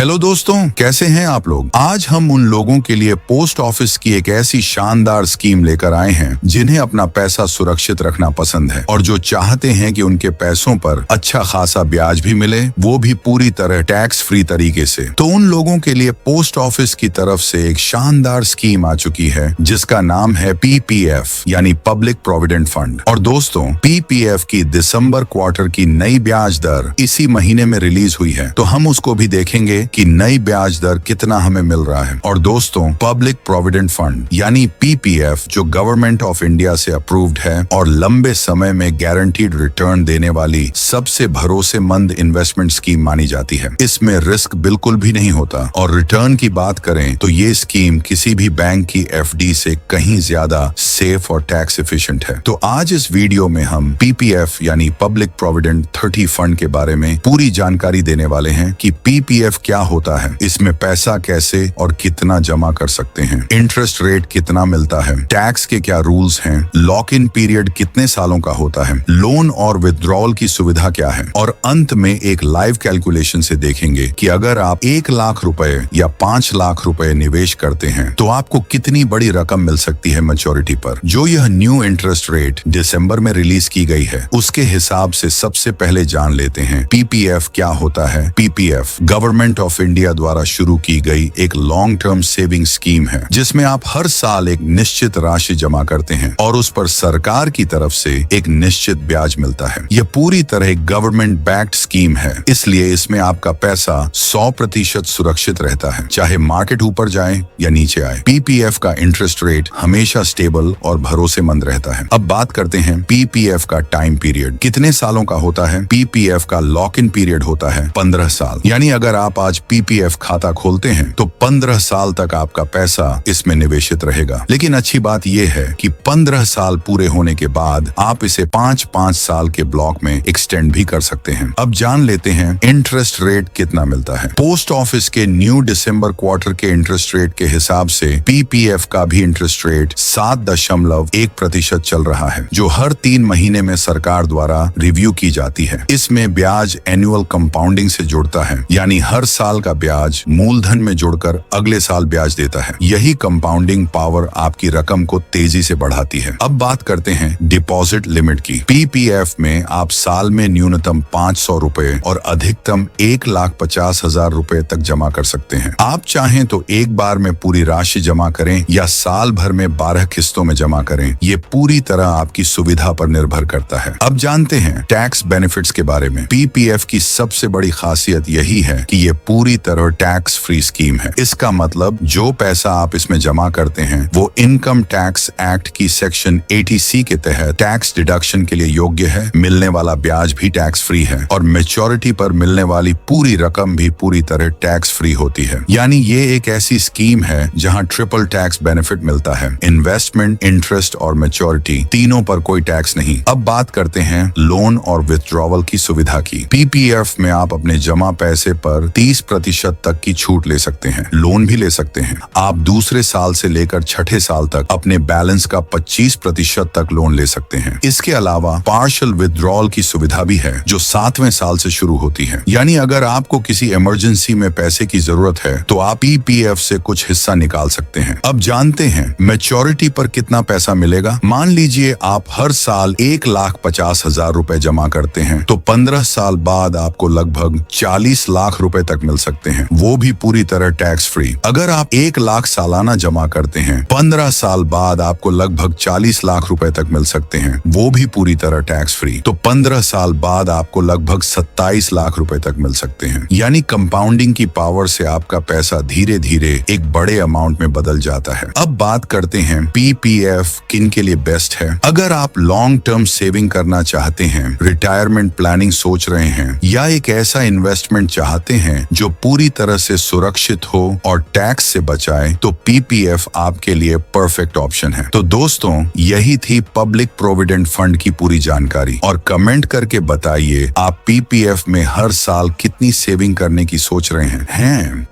Hello दोस्तों, कैसे हैं आप लोग। आज हम उन लोगों के लिए पोस्ट ऑफिस की एक ऐसी शानदार स्कीम लेकर आए हैं जिन्हें अपना पैसा सुरक्षित रखना पसंद है और जो चाहते हैं कि उनके पैसों पर अच्छा खासा ब्याज भी मिले, वो भी पूरी तरह टैक्स फ्री तरीके से। तो उन लोगों के लिए पोस्ट ऑफिस की तरफ से एक शानदार स्कीम आ चुकी है जिसका नाम है PPF यानी पब्लिक प्रोविडेंट फंड। और दोस्तों, PPF की दिसंबर क्वार्टर की नई ब्याज दर इसी महीने में रिलीज हुई है, तो हम उसको भी देखेंगे कि नई ब्याज दर कितना हमें मिल रहा है। और दोस्तों, पब्लिक प्रोविडेंट फंड यानी PPF जो गवर्नमेंट ऑफ इंडिया से अप्रूव्ड है और लंबे समय में गारंटीड रिटर्न देने वाली सबसे भरोसेमंद इन्वेस्टमेंट स्कीम मानी जाती है। इसमें रिस्क बिल्कुल भी नहीं होता और रिटर्न की बात करें तो ये स्कीम किसी भी बैंक की FD से कहीं ज्यादा सेफ और टैक्स एफिशिएंट है। तो आज इस वीडियो में हम PPF यानी पब्लिक प्रोविडेंट 30 फंड के बारे में पूरी जानकारी देने वाले हैं कि PPF क्या होता है, इसमें पैसा कैसे और कितना जमा कर सकते हैं, इंटरेस्ट रेट कितना मिलता है, टैक्स के क्या रूल्स हैं, लॉक इन पीरियड कितने सालों का होता है, लोन और विथड्रॉल की सुविधा क्या है, और अंत में एक लाइव कैलकुलेशन से देखेंगे कि अगर आप 1 लाख रुपए या 5 लाख रुपए निवेश करते हैं तो आपको कितनी बड़ी रकम मिल सकती है मैच्योरिटी पर। जो यह न्यू इंटरेस्ट रेट दिसंबर में रिलीज की गई है उसके हिसाब से सबसे पहले जान लेते हैं PPF क्या होता है। PPF गवर्नमेंट ऑफ इंडिया द्वारा शुरू की गई एक लॉन्ग टर्म सेविंग स्कीम है जिसमें आप हर साल एक निश्चित राशि जमा करते हैं और उस पर सरकार की तरफ से एक निश्चित ब्याज मिलता है। यह पूरी तरह गवर्नमेंट बैक्ड स्कीम है, इसलिए इसमें आपका पैसा 100% सुरक्षित रहता है, चाहे मार्केट ऊपर जाए या नीचे आए। PPF का इंटरेस्ट रेट हमेशा स्टेबल और भरोसेमंद रहता है। अब बात करते हैं PPF का टाइम पीरियड कितने सालों का होता है। PPF का लॉक इन पीरियड होता है 15 साल, यानी अगर आप आज PPF खाता खोलते हैं तो 15 साल तक आपका पैसा इसमें निवेशित रहेगा। लेकिन अच्छी बात यह है कि 15 साल पूरे होने के बाद आप इसे 5-5 साल के ब्लॉक में एक्सटेंड भी कर सकते हैं। अब जान लेते हैं इंटरेस्ट रेट कितना मिलता है। पोस्ट ऑफिस के न्यू दिसंबर क्वार्टर के इंटरेस्ट रेट के हिसाब से PPF का भी इंटरेस्ट रेट 7.1% चल रहा है, जो हर 3 महीने में सरकार द्वारा रिव्यू की जाती है। इसमें ब्याज एनुअल कंपाउंडिंग से जुड़ता है, यानी हर साल का ब्याज मूलधन में जुड़कर अगले साल ब्याज देता है। यही कंपाउंडिंग पावर आपकी रकम को तेजी से बढ़ाती है। अब बात करते हैं डिपॉजिट लिमिट की। PPF में आप साल में न्यूनतम 500 रुपए और अधिकतम 1,50,000 रुपए तक जमा कर सकते हैं। आप चाहें तो एक बार में पूरी राशि जमा करें या साल भर में 12 किस्तों में जमा करें, ये पूरी तरह आपकी सुविधा पर निर्भर करता है। अब जानते हैं टैक्स बेनिफिट्स के बारे में। PPF की सबसे बड़ी खासियत यही है कि ये पूरी तरह टैक्स फ्री स्कीम है। इसका मतलब जो पैसा आप इसमें जमा करते हैं वो इनकम टैक्स एक्ट की सेक्शन 80C के तहत टैक्स डिडक्शन के लिए योग्य है, मिलने वाला ब्याज भी टैक्स फ्री है और मैच्योरिटी पर मिलने वाली पूरी रकम भी पूरी तरह टैक्स फ्री होती है। यानी ये एक ऐसी स्कीम है जहां ट्रिपल टैक्स बेनिफिट मिलता है, इन्वेस्टमेंट, इंटरेस्ट और मैच्योरिटी तीनों पर कोई टैक्स नहीं। अब बात करते हैं लोन और विथड्रॉवल की सुविधा की। PPF में आप अपने जमा पैसे पर 30% तक की छूट ले सकते हैं, लोन भी ले सकते हैं। आप दूसरे साल से लेकर छठे साल तक अपने बैलेंस का 25% तक लोन ले सकते हैं। इसके अलावा पार्शियल विथड्रॉल की सुविधा भी है जो 7वें साल से शुरू होती है, यानी अगर आपको किसी इमरजेंसी में पैसे की जरूरत है तो आप PPF से कुछ हिस्सा निकाल सकते हैं। अब जानते हैं मैच्योरिटी पर कितना पैसा मिलेगा। मान लीजिए आप हर साल 1,50,000 रुपए जमा करते हैं तो 15 साल बाद आपको लगभग 40 लाख रुपए तक मिल सकते हैं, वो भी पूरी तरह टैक्स फ्री। अगर आप 1 लाख सालाना जमा करते हैं, 15 साल बाद आपको लगभग 40 लाख रुपए तक मिल सकते हैं, वो भी पूरी तरह टैक्स फ्री। तो 15 साल बाद आपको लगभग 27 लाख रुपए तक मिल सकते हैं। यानी कंपाउंडिंग की पावर से आपका पैसा धीरे धीरे एक बड़े अमाउंट में बदल जाता है। अब बात करते हैं PPF किन के लिए बेस्ट है। अगर आप लॉन्ग टर्म सेविंग करना चाहते हैं, रिटायरमेंट प्लानिंग सोच रहे हैं या एक ऐसा इन्वेस्टमेंट चाहते हैं जो पूरी तरह से सुरक्षित हो और टैक्स से बचाए, तो PPF आपके लिए परफेक्ट ऑप्शन है। तो दोस्तों, यही थी पब्लिक प्रोविडेंट फंड की पूरी जानकारी और कमेंट करके बताइए आप PPF में हर साल कितनी सेविंग करने की सोच रहे हैं।